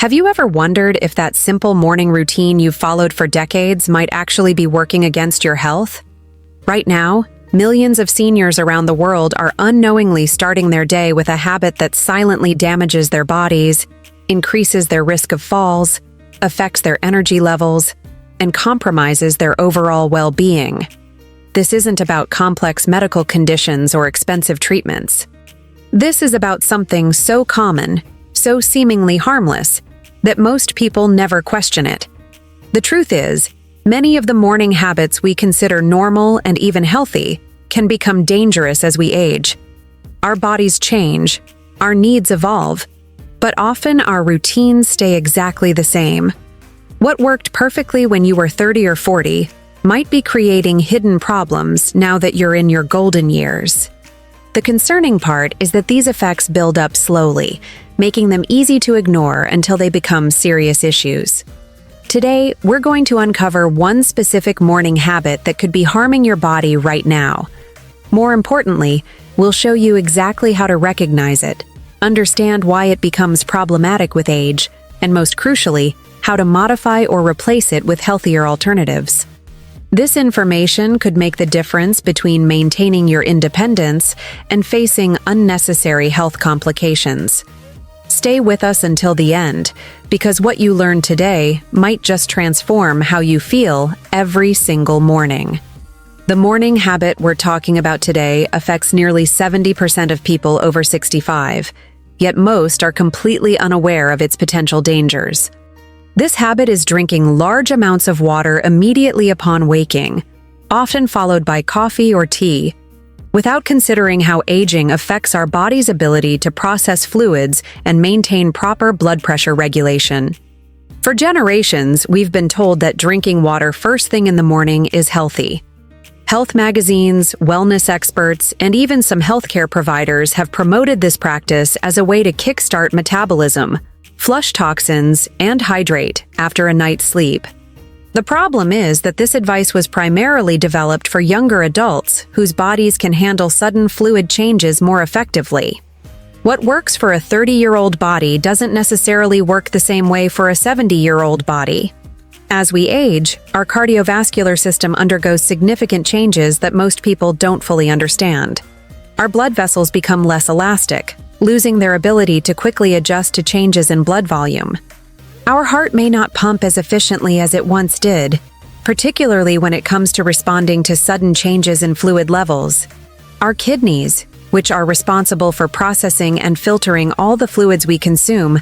Have you ever wondered if that simple morning routine you've followed for decades might actually be working against your health? Right now, millions of seniors around the world are unknowingly starting their day with a habit that silently damages their bodies, increases their risk of falls, affects their energy levels, and compromises their overall well-being. This isn't about complex medical conditions or expensive treatments. This is about something so common, so seemingly harmless, that most people never question it. The truth is, many of the morning habits we consider normal and even healthy can become dangerous as we age. Our bodies change, our needs evolve, but often our routines stay exactly the same. What worked perfectly when you were 30 or 40 might be creating hidden problems now that you're in your golden years. The concerning part is that these effects build up slowly, making them easy to ignore until they become serious issues. Today, we're going to uncover one specific morning habit that could be harming your body right now. More importantly, we'll show you exactly how to recognize it, understand why it becomes problematic with age, and most crucially, how to modify or replace it with healthier alternatives. This information could make the difference between maintaining your independence and facing unnecessary health complications. Stay with us until the end, because what you learn today might just transform how you feel every single morning. The morning habit we're talking about today affects nearly 70% of people over 65, yet most are completely unaware of its potential dangers. This habit is drinking large amounts of water immediately upon waking, often followed by coffee or tea, without considering how aging affects our body's ability to process fluids and maintain proper blood pressure regulation. For generations, we've been told that drinking water first thing in the morning is healthy. Health magazines, wellness experts, and even some healthcare providers have promoted this practice as a way to kickstart metabolism, flush toxins, and hydrate after a night's sleep. The problem is that this advice was primarily developed for younger adults whose bodies can handle sudden fluid changes more effectively. What works for a 30-year-old body doesn't necessarily work the same way for a 70-year-old body. As we age, our cardiovascular system undergoes significant changes that most people don't fully understand. Our blood vessels become less elastic, losing their ability to quickly adjust to changes in blood volume. Our heart may not pump as efficiently as it once did, particularly when it comes to responding to sudden changes in fluid levels. Our kidneys, which are responsible for processing and filtering all the fluids we consume,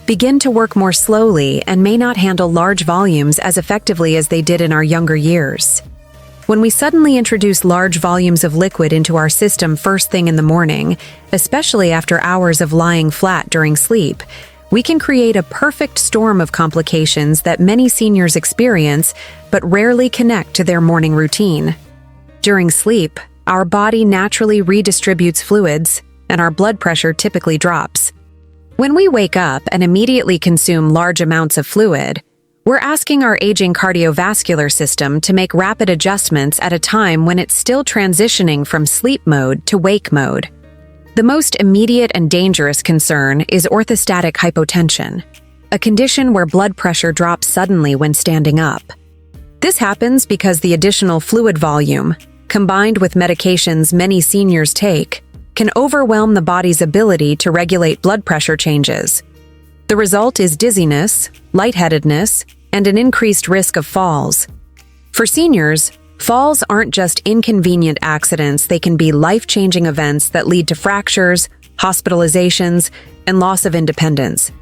begin to work more slowly and may not handle large volumes as effectively as they did in our younger years. When we suddenly introduce large volumes of liquid into our system first thing in the morning, especially after hours of lying flat during sleep, we can create a perfect storm of complications that many seniors experience but rarely connect to their morning routine. During sleep, our body naturally redistributes fluids, and our blood pressure typically drops. When we wake up and immediately consume large amounts of fluid, we're asking our aging cardiovascular system to make rapid adjustments at a time when it's still transitioning from sleep mode to wake mode. The most immediate and dangerous concern is orthostatic hypotension, a condition where blood pressure drops suddenly when standing up. This happens because the additional fluid volume, combined with medications many seniors take, can overwhelm the body's ability to regulate blood pressure changes. The result is dizziness, lightheadedness, and an increased risk of falls. For seniors, falls aren't just inconvenient accidents, they can be life-changing events that lead to fractures, hospitalizations, and loss of independence.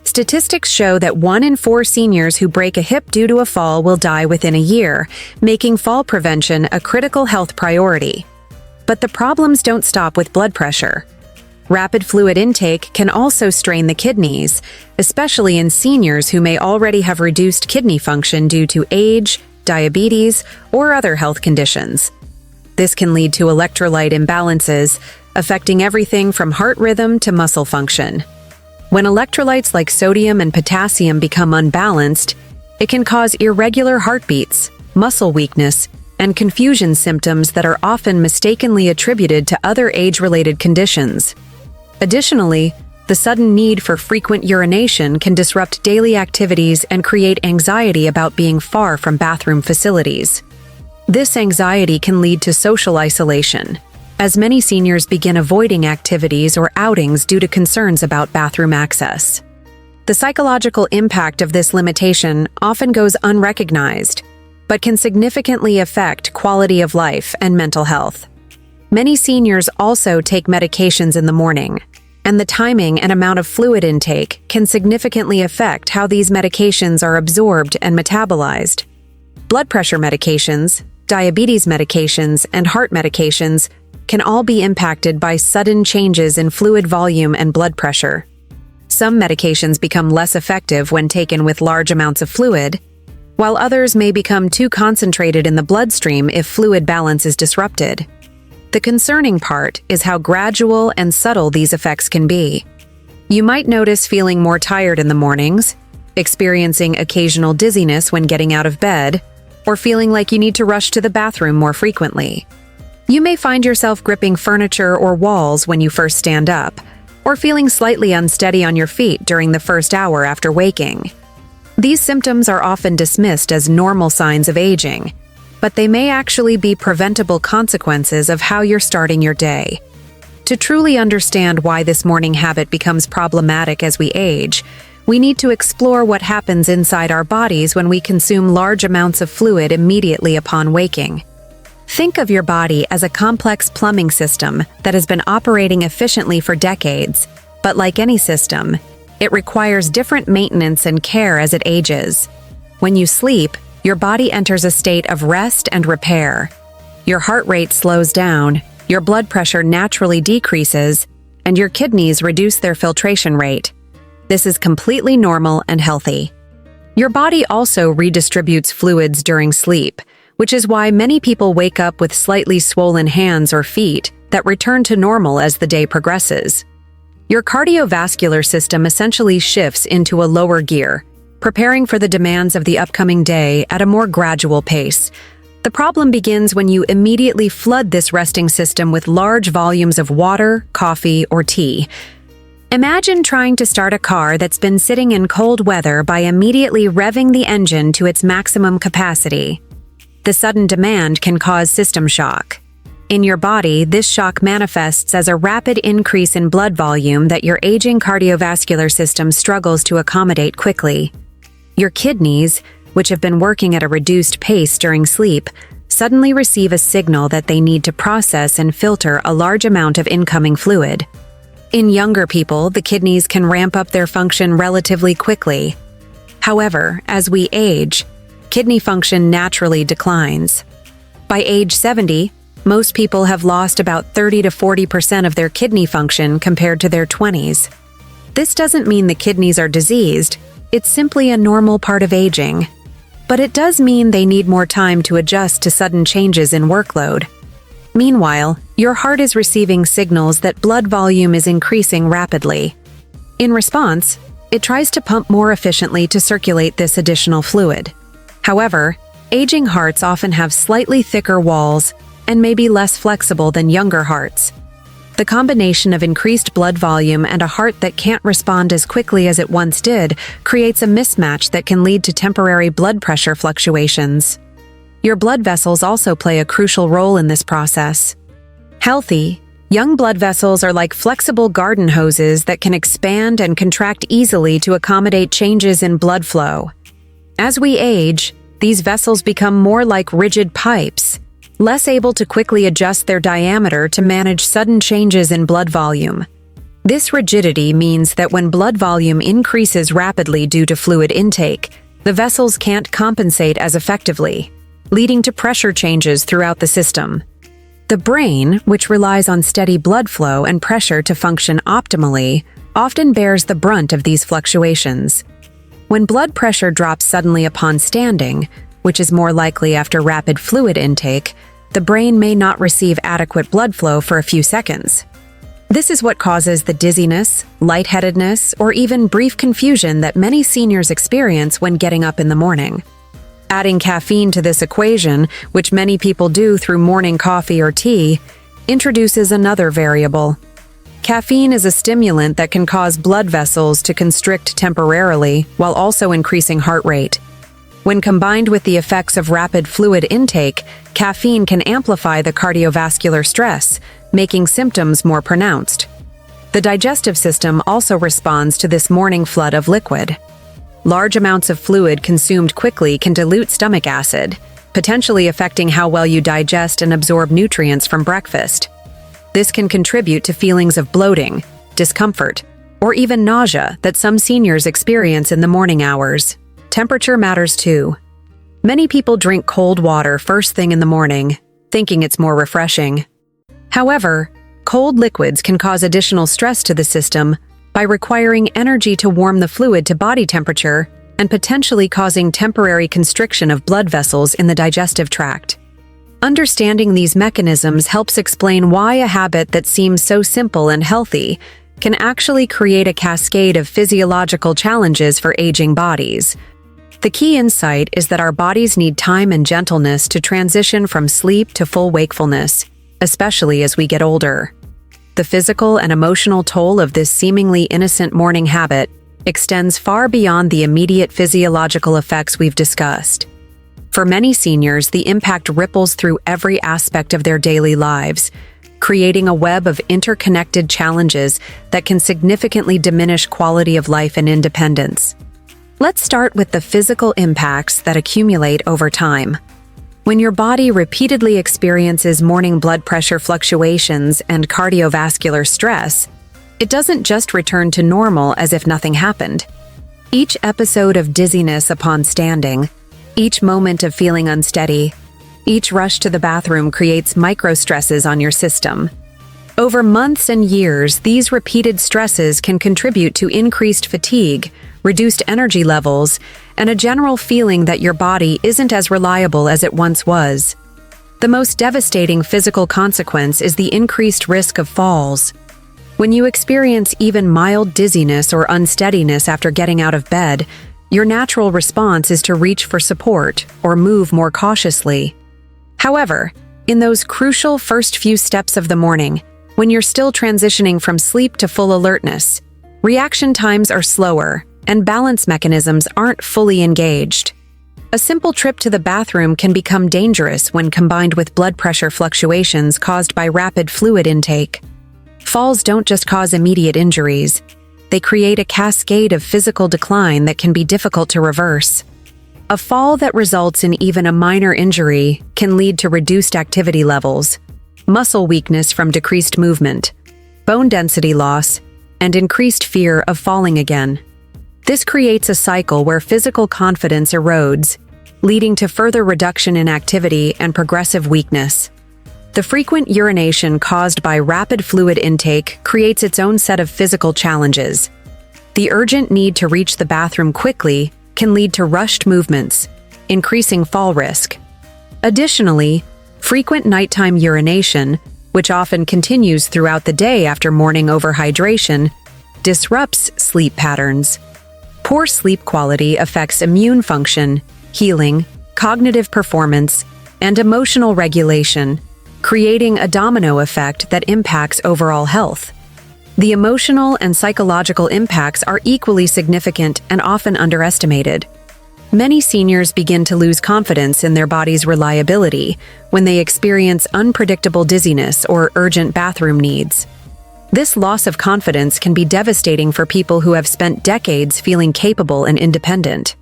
Statistics show that 1 in 4 seniors who break a hip due to a fall will die within a year, making fall prevention a critical health priority. But the problems don't stop with blood pressure. Rapid fluid intake can also strain the kidneys, especially in seniors who may already have reduced kidney function due to age, diabetes, or other health conditions. This can lead to electrolyte imbalances, affecting everything from heart rhythm to muscle function. When electrolytes like sodium and potassium become unbalanced, it can cause irregular heartbeats, muscle weakness, and confusion symptoms that are often mistakenly attributed to other age-related conditions. Additionally, the sudden need for frequent urination can disrupt daily activities and create anxiety about being far from bathroom facilities. This anxiety can lead to social isolation, as many seniors begin avoiding activities or outings due to concerns about bathroom access. The psychological impact of this limitation often goes unrecognized, but can significantly affect quality of life and mental health. Many seniors also take medications in the morning, and the timing and amount of fluid intake can significantly affect how these medications are absorbed and metabolized. Blood pressure medications, diabetes medications, and heart medications can all be impacted by sudden changes in fluid volume and blood pressure. Some medications become less effective when taken with large amounts of fluid, while others may become too concentrated in the bloodstream if fluid balance is disrupted. The concerning part is how gradual and subtle these effects can be. You might notice feeling more tired in the mornings, experiencing occasional dizziness when getting out of bed, or feeling like you need to rush to the bathroom more frequently. You may find yourself gripping furniture or walls when you first stand up, or feeling slightly unsteady on your feet during the first hour after waking. These symptoms are often dismissed as normal signs of aging, but they may actually be preventable consequences of how you're starting your day. To truly understand why this morning habit becomes problematic as we age, we need to explore what happens inside our bodies when we consume large amounts of fluid immediately upon waking. Think of your body as a complex plumbing system that has been operating efficiently for decades, but like any system, it requires different maintenance and care as it ages. When you sleep, your body enters a state of rest and repair. Your heart rate slows down, your blood pressure naturally decreases, and your kidneys reduce their filtration rate. This is completely normal and healthy. Your body also redistributes fluids during sleep, which is why many people wake up with slightly swollen hands or feet that return to normal as the day progresses. Your cardiovascular system essentially shifts into a lower gear, preparing for the demands of the upcoming day at a more gradual pace. The problem begins when you immediately flood this resting system with large volumes of water, coffee, or tea. Imagine trying to start a car that's been sitting in cold weather by immediately revving the engine to its maximum capacity. The sudden demand can cause system shock. In your body, this shock manifests as a rapid increase in blood volume that your aging cardiovascular system struggles to accommodate quickly. Your kidneys, which have been working at a reduced pace during sleep, suddenly receive a signal that they need to process and filter a large amount of incoming fluid. In younger people, the kidneys can ramp up their function relatively quickly. However, as we age, kidney function naturally declines. By age 70, most people have lost about 30 to 40% of their kidney function compared to their 20s. This doesn't mean the kidneys are diseased, it's simply a normal part of aging. But it does mean they need more time to adjust to sudden changes in workload. Meanwhile, your heart is receiving signals that blood volume is increasing rapidly. In response, it tries to pump more efficiently to circulate this additional fluid. However, aging hearts often have slightly thicker walls and may be less flexible than younger hearts. The combination of increased blood volume and a heart that can't respond as quickly as it once did creates a mismatch that can lead to temporary blood pressure fluctuations. Your blood vessels also play a crucial role in this process. Healthy, young blood vessels are like flexible garden hoses that can expand and contract easily to accommodate changes in blood flow. As we age, these vessels become more like rigid pipes, less able to quickly adjust their diameter to manage sudden changes in blood volume. This rigidity means that when blood volume increases rapidly due to fluid intake, the vessels can't compensate as effectively, leading to pressure changes throughout the system. The brain, which relies on steady blood flow and pressure to function optimally, often bears the brunt of these fluctuations. When blood pressure drops suddenly upon standing, which is more likely after rapid fluid intake, the brain may not receive adequate blood flow for a few seconds. This is what causes the dizziness, lightheadedness, or even brief confusion that many seniors experience when getting up in the morning. Adding caffeine to this equation, which many people do through morning coffee or tea, introduces another variable. Caffeine is a stimulant that can cause blood vessels to constrict temporarily while also increasing heart rate. When combined with the effects of rapid fluid intake, caffeine can amplify the cardiovascular stress, making symptoms more pronounced. The digestive system also responds to this morning flood of liquid. Large amounts of fluid consumed quickly can dilute stomach acid, potentially affecting how well you digest and absorb nutrients from breakfast. This can contribute to feelings of bloating, discomfort, or even nausea that some seniors experience in the morning hours. Temperature matters too. Many people drink cold water first thing in the morning, thinking it's more refreshing. However, cold liquids can cause additional stress to the system by requiring energy to warm the fluid to body temperature and potentially causing temporary constriction of blood vessels in the digestive tract. Understanding these mechanisms helps explain why a habit that seems so simple and healthy can actually create a cascade of physiological challenges for aging bodies. The key insight is that our bodies need time and gentleness to transition from sleep to full wakefulness, especially as we get older. The physical and emotional toll of this seemingly innocent morning habit extends far beyond the immediate physiological effects we've discussed. For many seniors, the impact ripples through every aspect of their daily lives, creating a web of interconnected challenges that can significantly diminish quality of life and independence. Let's start with the physical impacts that accumulate over time. When your body repeatedly experiences morning blood pressure fluctuations and cardiovascular stress, it doesn't just return to normal as if nothing happened. Each episode of dizziness upon standing, each moment of feeling unsteady, each rush to the bathroom creates micro-stresses on your system. Over months and years, these repeated stresses can contribute to increased fatigue, reduced energy levels, and a general feeling that your body isn't as reliable as it once was. The most devastating physical consequence is the increased risk of falls. When you experience even mild dizziness or unsteadiness after getting out of bed, your natural response is to reach for support or move more cautiously. However, in those crucial first few steps of the morning, when you're still transitioning from sleep to full alertness, reaction times are slower and balance mechanisms aren't fully engaged. A simple trip to the bathroom can become dangerous when combined with blood pressure fluctuations caused by rapid fluid intake. Falls don't just cause immediate injuries. They create a cascade of physical decline that can be difficult to reverse. A fall that results in even a minor injury can lead to reduced activity levels, muscle weakness from decreased movement, bone density loss, and increased fear of falling again. This creates a cycle where physical confidence erodes, leading to further reduction in activity and progressive weakness. The frequent urination caused by rapid fluid intake creates its own set of physical challenges. The urgent need to reach the bathroom quickly can lead to rushed movements, increasing fall risk. Additionally, frequent nighttime urination, which often continues throughout the day after morning overhydration, disrupts sleep patterns. Poor sleep quality affects immune function, healing, cognitive performance, and emotional regulation, creating a domino effect that impacts overall health. The emotional and psychological impacts are equally significant and often underestimated. Many seniors begin to lose confidence in their body's reliability when they experience unpredictable dizziness or urgent bathroom needs. This loss of confidence can be devastating for people who have spent decades feeling capable and independent.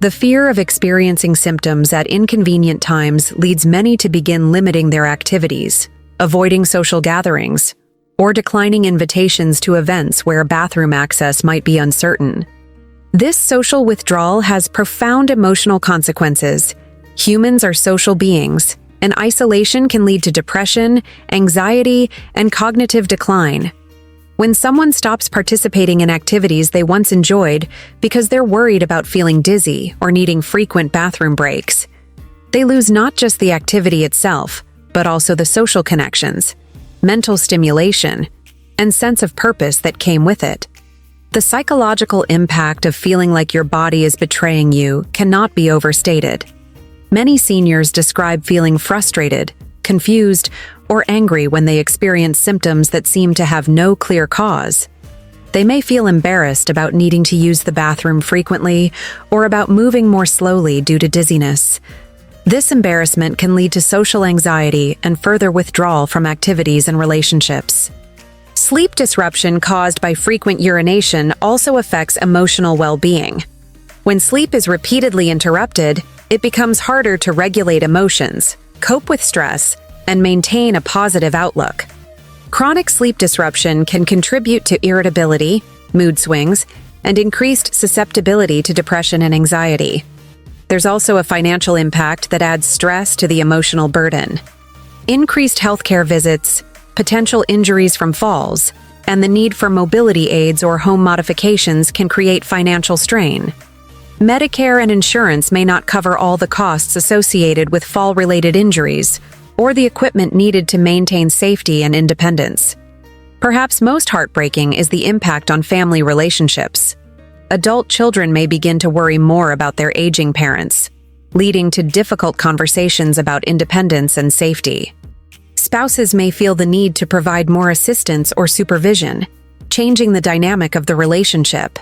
The fear of experiencing symptoms at inconvenient times leads many to begin limiting their activities, avoiding social gatherings, or declining invitations to events where bathroom access might be uncertain. This social withdrawal has profound emotional consequences. Humans are social beings, and isolation can lead to depression, anxiety, and cognitive decline. When someone stops participating in activities they once enjoyed because they're worried about feeling dizzy or needing frequent bathroom breaks, they lose not just the activity itself, but also the social connections, mental stimulation, and sense of purpose that came with it. The psychological impact of feeling like your body is betraying you cannot be overstated. Many seniors describe feeling frustrated, confused, or angry when they experience symptoms that seem to have no clear cause. They may feel embarrassed about needing to use the bathroom frequently or about moving more slowly due to dizziness. This embarrassment can lead to social anxiety and further withdrawal from activities and relationships. Sleep disruption caused by frequent urination also affects emotional well-being. When sleep is repeatedly interrupted, it becomes harder to regulate emotions, cope with stress, and maintain a positive outlook. Chronic sleep disruption can contribute to irritability, mood swings, and increased susceptibility to depression and anxiety. There's also a financial impact that adds stress to the emotional burden. Increased healthcare visits, potential injuries from falls, and the need for mobility aids or home modifications can create financial strain. Medicare and insurance may not cover all the costs associated with fall-related injuries, or the equipment needed to maintain safety and independence. Perhaps most heartbreaking is the impact on family relationships. Adult children may begin to worry more about their aging parents, leading to difficult conversations about independence and safety. Spouses may feel the need to provide more assistance or supervision, changing the dynamic of the relationship.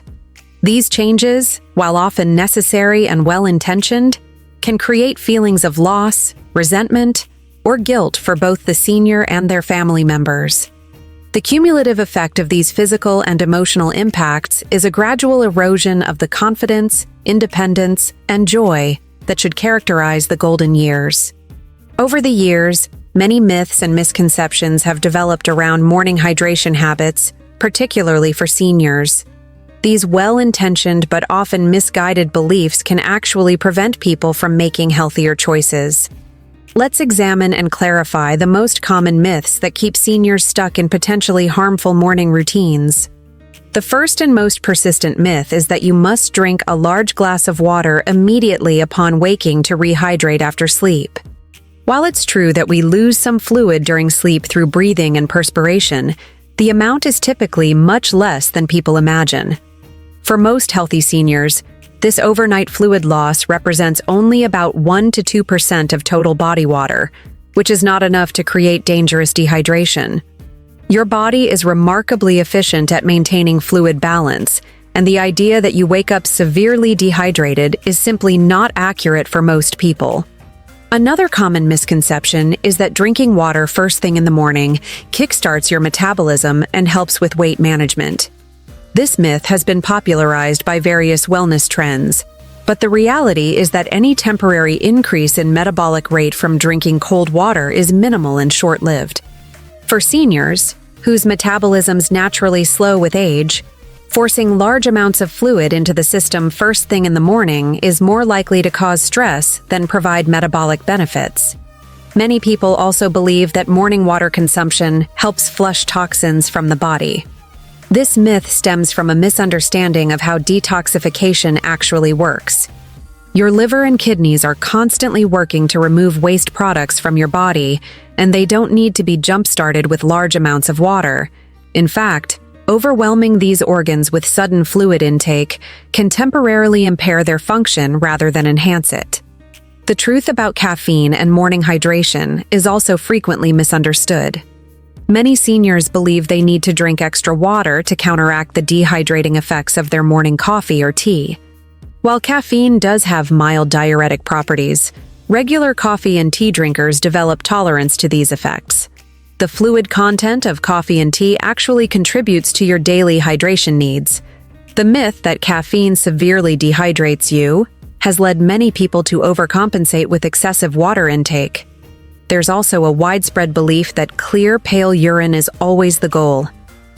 These changes, while often necessary and well-intentioned, can create feelings of loss, resentment, or guilt for both the senior and their family members. The cumulative effect of these physical and emotional impacts is a gradual erosion of the confidence, independence, and joy that should characterize the golden years. Over the years, many myths and misconceptions have developed around morning hydration habits, particularly for seniors. These well-intentioned but often misguided beliefs can actually prevent people from making healthier choices. Let's examine and clarify the most common myths that keep seniors stuck in potentially harmful morning routines. The first and most persistent myth is that you must drink a large glass of water immediately upon waking to rehydrate after sleep. While it's true that we lose some fluid during sleep through breathing and perspiration, the amount is typically much less than people imagine. For most healthy seniors, this overnight fluid loss represents only about 1 to 2% of total body water, which is not enough to create dangerous dehydration. Your body is remarkably efficient at maintaining fluid balance, and the idea that you wake up severely dehydrated is simply not accurate for most people. Another common misconception is that drinking water first thing in the morning kickstarts your metabolism and helps with weight management. This myth has been popularized by various wellness trends, but the reality is that any temporary increase in metabolic rate from drinking cold water is minimal and short-lived. For seniors, whose metabolisms naturally slow with age, forcing large amounts of fluid into the system first thing in the morning is more likely to cause stress than provide metabolic benefits. Many people also believe that morning water consumption helps flush toxins from the body. This myth stems from a misunderstanding of how detoxification actually works. Your liver and kidneys are constantly working to remove waste products from your body, and they don't need to be jump-started with large amounts of water. In fact, overwhelming these organs with sudden fluid intake can temporarily impair their function rather than enhance it. The truth about caffeine and morning hydration is also frequently misunderstood. Many seniors believe they need to drink extra water to counteract the dehydrating effects of their morning coffee or tea. While caffeine does have mild diuretic properties, regular coffee and tea drinkers develop tolerance to these effects. The fluid content of coffee and tea actually contributes to your daily hydration needs. The myth that caffeine severely dehydrates you has led many people to overcompensate with excessive water intake. There's also a widespread belief that clear, pale urine is always the goal,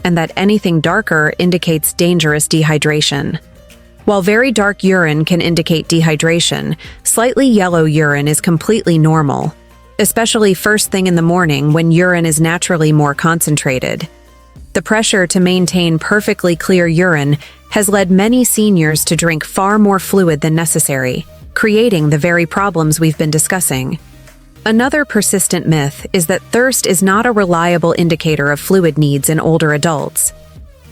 and that anything darker indicates dangerous dehydration. While very dark urine can indicate dehydration, slightly yellow urine is completely normal, especially first thing in the morning when urine is naturally more concentrated. The pressure to maintain perfectly clear urine has led many seniors to drink far more fluid than necessary, creating the very problems we've been discussing. Another persistent myth is that thirst is not a reliable indicator of fluid needs in older adults.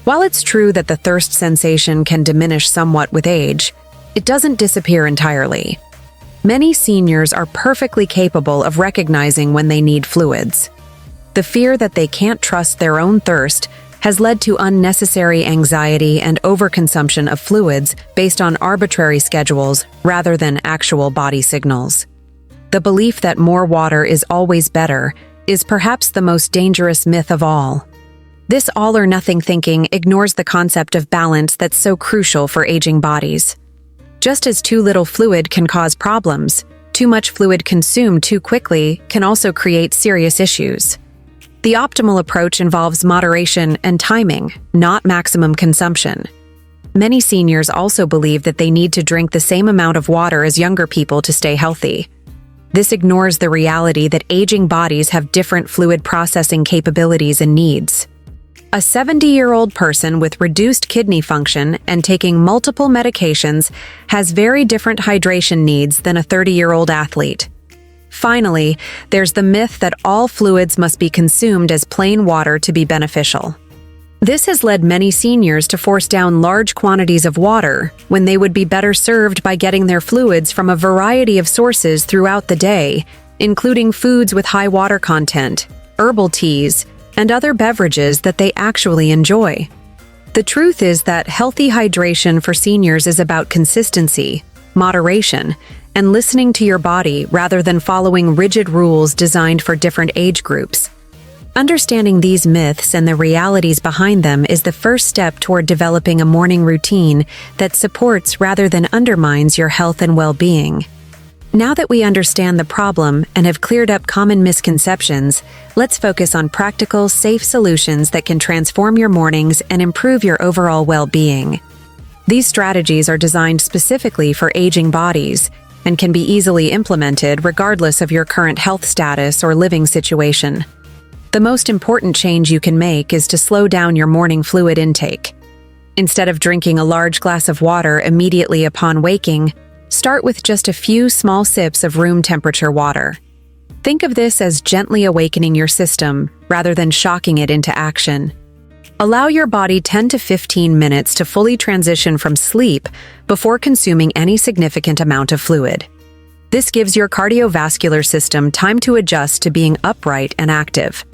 While it's true that the thirst sensation can diminish somewhat with age, it doesn't disappear entirely. Many seniors are perfectly capable of recognizing when they need fluids. The fear that they can't trust their own thirst has led to unnecessary anxiety and overconsumption of fluids based on arbitrary schedules rather than actual body signals. The belief that more water is always better is perhaps the most dangerous myth of all. This all-or-nothing thinking ignores the concept of balance that's so crucial for aging bodies. Just as too little fluid can cause problems, too much fluid consumed too quickly can also create serious issues. The optimal approach involves moderation and timing, not maximum consumption. Many seniors also believe that they need to drink the same amount of water as younger people to stay healthy. This ignores the reality that aging bodies have different fluid processing capabilities and needs. A 70-year-old person with reduced kidney function and taking multiple medications has very different hydration needs than a 30-year-old athlete. Finally, there's the myth that all fluids must be consumed as plain water to be beneficial. This has led many seniors to force down large quantities of water when they would be better served by getting their fluids from a variety of sources throughout the day, including foods with high water content, herbal teas, and other beverages that they actually enjoy. The truth is that healthy hydration for seniors is about consistency, moderation, and listening to your body rather than following rigid rules designed for different age groups. Understanding these myths and the realities behind them is the first step toward developing a morning routine that supports rather than undermines your health and well-being. Now that we understand the problem and have cleared up common misconceptions, let's focus on practical, safe solutions that can transform your mornings and improve your overall well-being. These strategies are designed specifically for aging bodies and can be easily implemented regardless of your current health status or living situation. The most important change you can make is to slow down your morning fluid intake. Instead of drinking a large glass of water immediately upon waking, start with just a few small sips of room temperature water. Think of this as gently awakening your system rather than shocking it into action. Allow your body 10 to 15 minutes to fully transition from sleep before consuming any significant amount of fluid. This gives your cardiovascular system time to adjust to being upright and active.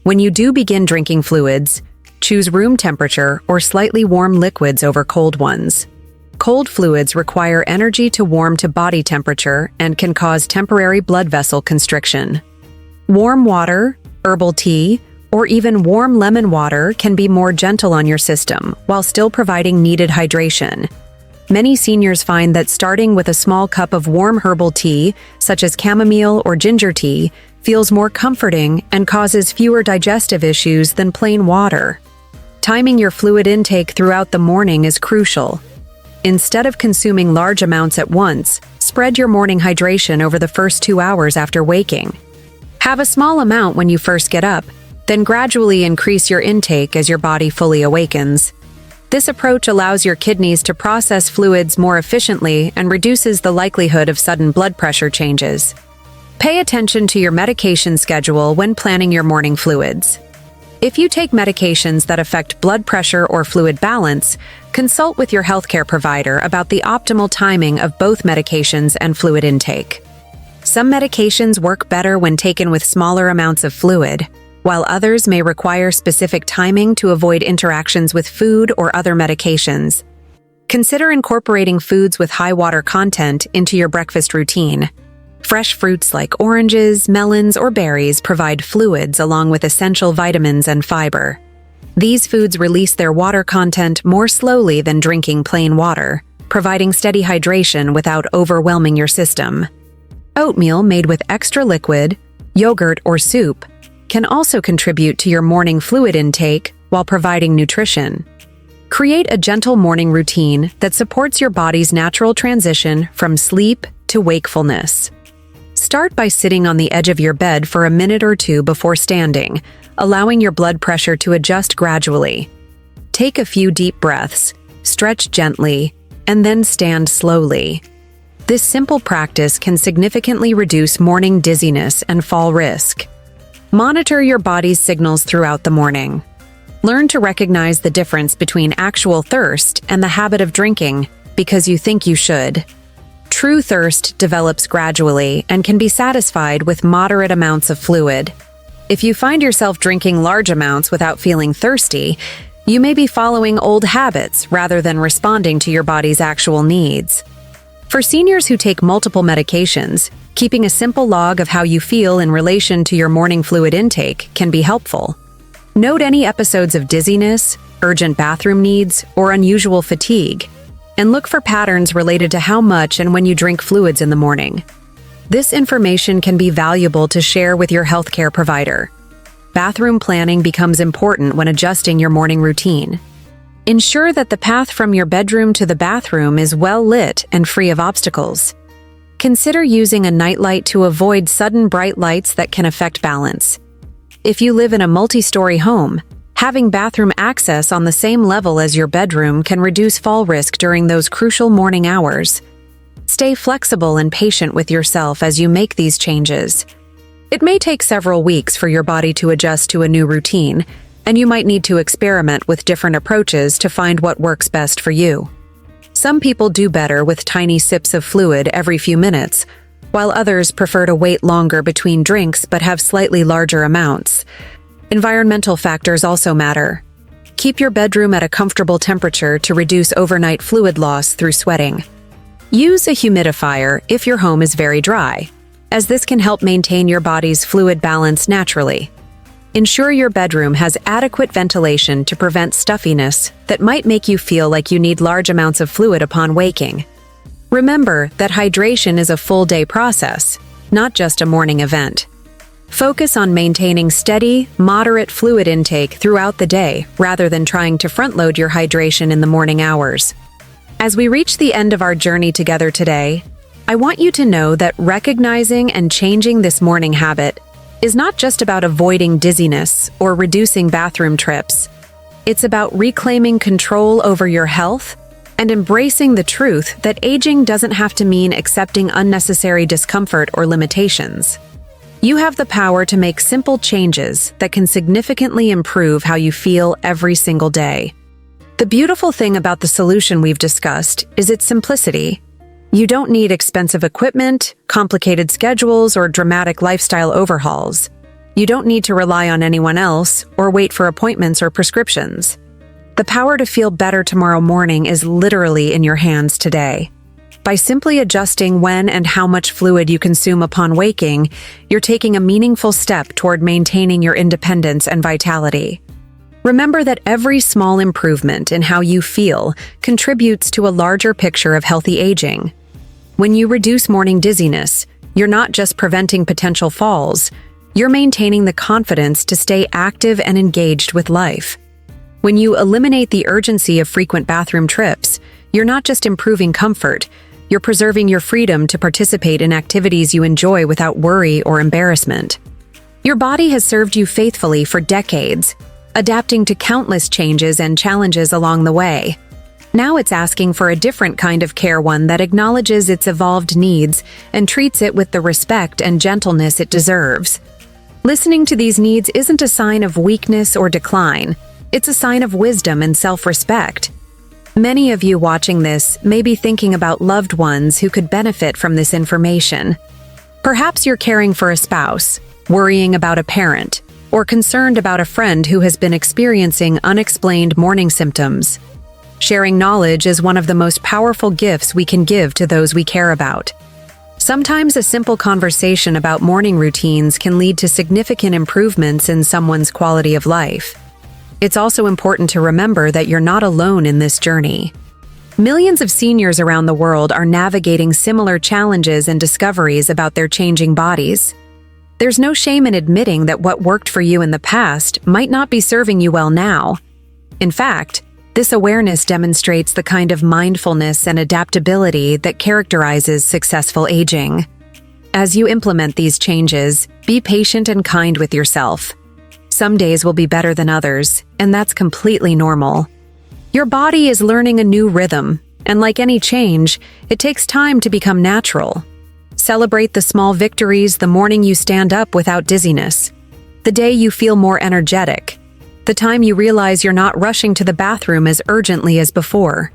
When you do begin drinking fluids, choose room temperature or slightly warm liquids over cold ones. Cold fluids require energy to warm to body temperature and can cause temporary blood vessel constriction. Warm water, herbal tea, or even warm lemon water can be more gentle on your system while still providing needed hydration. Many seniors find that starting with a small cup of warm herbal tea, such as chamomile or ginger tea, feels more comforting and causes fewer digestive issues than plain water. Timing your fluid intake throughout the morning is crucial. Instead of consuming large amounts at once, spread your morning hydration over the first 2 hours after waking. Have a small amount when you first get up, then gradually increase your intake as your body fully awakens. This approach allows your kidneys to process fluids more efficiently and reduces the likelihood of sudden blood pressure changes. Pay attention to your medication schedule when planning your morning fluids. If you take medications that affect blood pressure or fluid balance, consult with your healthcare provider about the optimal timing of both medications and fluid intake. Some medications work better when taken with smaller amounts of fluid, while others may require specific timing to avoid interactions with food or other medications. Consider incorporating foods with high water content into your breakfast routine. Fresh fruits like oranges, melons, or berries provide fluids along with essential vitamins and fiber. These foods release their water content more slowly than drinking plain water, providing steady hydration without overwhelming your system. Oatmeal made with extra liquid, yogurt, or soup can also contribute to your morning fluid intake while providing nutrition. Create a gentle morning routine that supports your body's natural transition from sleep to wakefulness. Start by sitting on the edge of your bed for a minute or two before standing, allowing your blood pressure to adjust gradually. Take a few deep breaths, stretch gently, and then stand slowly. This simple practice can significantly reduce morning dizziness and fall risk. Monitor your body's signals throughout the morning. Learn to recognize the difference between actual thirst and the habit of drinking because you think you should. True thirst develops gradually and can be satisfied with moderate amounts of fluid. If you find yourself drinking large amounts without feeling thirsty, you may be following old habits rather than responding to your body's actual needs. For seniors who take multiple medications, keeping a simple log of how you feel in relation to your morning fluid intake can be helpful. Note any episodes of dizziness, urgent bathroom needs, or unusual fatigue, and look for patterns related to how much and when you drink fluids in the morning. This information can be valuable to share with your healthcare provider. Bathroom planning becomes important when adjusting your morning routine. Ensure that the path from your bedroom to the bathroom is well lit and free of obstacles. Consider using a nightlight to avoid sudden bright lights that can affect balance. If you live in a multi-story home, having bathroom access on the same level as your bedroom can reduce fall risk during those crucial morning hours. Stay flexible and patient with yourself as you make these changes. It may take several weeks for your body to adjust to a new routine, and you might need to experiment with different approaches to find what works best for you. Some people do better with tiny sips of fluid every few minutes, while others prefer to wait longer between drinks but have slightly larger amounts. Environmental factors also matter. Keep your bedroom at a comfortable temperature to reduce overnight fluid loss through sweating. Use a humidifier if your home is very dry, as this can help maintain your body's fluid balance naturally. Ensure your bedroom has adequate ventilation to prevent stuffiness that might make you feel like you need large amounts of fluid upon waking. Remember that hydration is a full-day process, not just a morning event. Focus on maintaining steady, moderate fluid intake throughout the day rather than trying to front-load your hydration in the morning hours. As we reach the end of our journey together today, I want you to know that recognizing and changing this morning habit is not just about avoiding dizziness or reducing bathroom trips. It's about reclaiming control over your health and embracing the truth that aging doesn't have to mean accepting unnecessary discomfort or limitations. You have the power to make simple changes that can significantly improve how you feel every single day. The beautiful thing about the solution we've discussed is its simplicity. You don't need expensive equipment, complicated schedules, or dramatic lifestyle overhauls. You don't need to rely on anyone else or wait for appointments or prescriptions. The power to feel better tomorrow morning is literally in your hands today. By simply adjusting when and how much fluid you consume upon waking, you're taking a meaningful step toward maintaining your independence and vitality. Remember that every small improvement in how you feel contributes to a larger picture of healthy aging. When you reduce morning dizziness, you're not just preventing potential falls, you're maintaining the confidence to stay active and engaged with life. When you eliminate the urgency of frequent bathroom trips, you're not just improving comfort, you're preserving your freedom to participate in activities you enjoy without worry or embarrassment. Your body has served you faithfully for decades, adapting to countless changes and challenges along the way. Now it's asking for a different kind of care, one that acknowledges its evolved needs and treats it with the respect and gentleness it deserves. Listening to these needs isn't a sign of weakness or decline, it's a sign of wisdom and self-respect. Many of you watching this may be thinking about loved ones who could benefit from this information. Perhaps you're caring for a spouse, worrying about a parent, or concerned about a friend who has been experiencing unexplained morning symptoms. Sharing knowledge is one of the most powerful gifts we can give to those we care about. Sometimes a simple conversation about morning routines can lead to significant improvements in someone's quality of life. It's also important to remember that you're not alone in this journey. Millions of seniors around the world are navigating similar challenges and discoveries about their changing bodies. There's no shame in admitting that what worked for you in the past might not be serving you well now. In fact, this awareness demonstrates the kind of mindfulness and adaptability that characterizes successful aging. As you implement these changes, be patient and kind with yourself. Some days will be better than others, and that's completely normal. Your body is learning a new rhythm, and like any change, it takes time to become natural. Celebrate the small victories the morning you stand up without dizziness, the day you feel more energetic, the time you realize you're not rushing to the bathroom as urgently as before.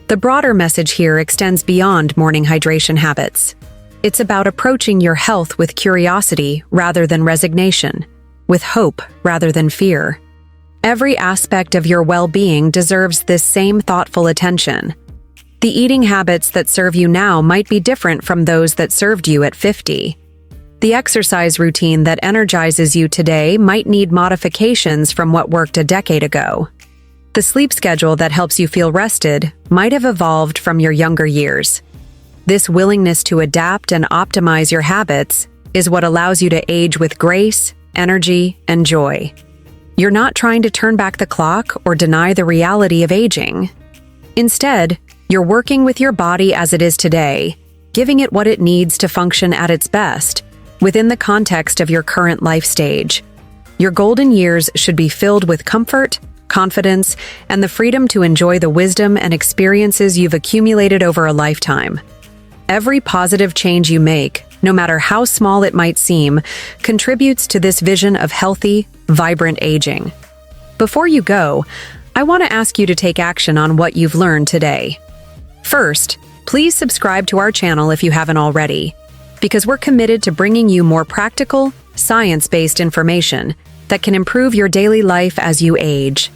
The broader message here extends beyond morning hydration habits. It's about approaching your health with curiosity rather than resignation. with hope rather than fear. Every aspect of your well-being deserves this same thoughtful attention. The eating habits that serve you now might be different from those that served you at 50. The exercise routine that energizes you today might need modifications from what worked a decade ago. The sleep schedule that helps you feel rested might have evolved from your younger years. This willingness to adapt and optimize your habits is what allows you to age with grace, energy, and joy. You're not trying to turn back the clock or deny the reality of aging. Instead, you're working with your body as it is today, giving it what it needs to function at its best, within the context of your current life stage. Your golden years should be filled with comfort, confidence, and the freedom to enjoy the wisdom and experiences you've accumulated over a lifetime. Every positive change you make, no matter how small it might seem, contributes to this vision of healthy, vibrant aging. Before you go, I want to ask you to take action on what you've learned today. First, please subscribe to our channel if you haven't already, because we're committed to bringing you more practical, science-based information that can improve your daily life as you age.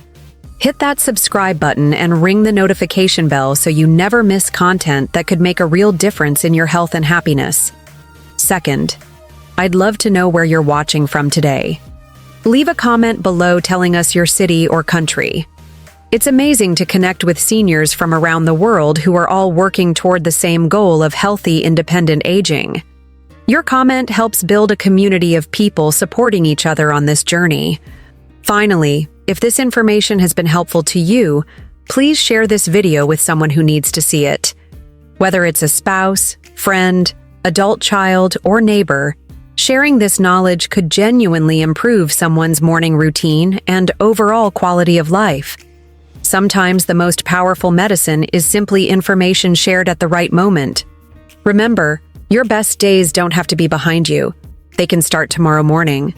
Hit that subscribe button and ring the notification bell so you never miss content that could make a real difference in your health and happiness. Second, I'd love to know where you're watching from today. Leave a comment below telling us your city or country. It's amazing to connect with seniors from around the world who are all working toward the same goal of healthy, independent aging. Your comment helps build a community of people supporting each other on this journey. Finally, if this information has been helpful to you, please share this video with someone who needs to see it. Whether it's a spouse, friend, adult child, or neighbor, sharing this knowledge could genuinely improve someone's morning routine and overall quality of life. Sometimes the most powerful medicine is simply information shared at the right moment. Remember, your best days don't have to be behind you. They can start tomorrow morning.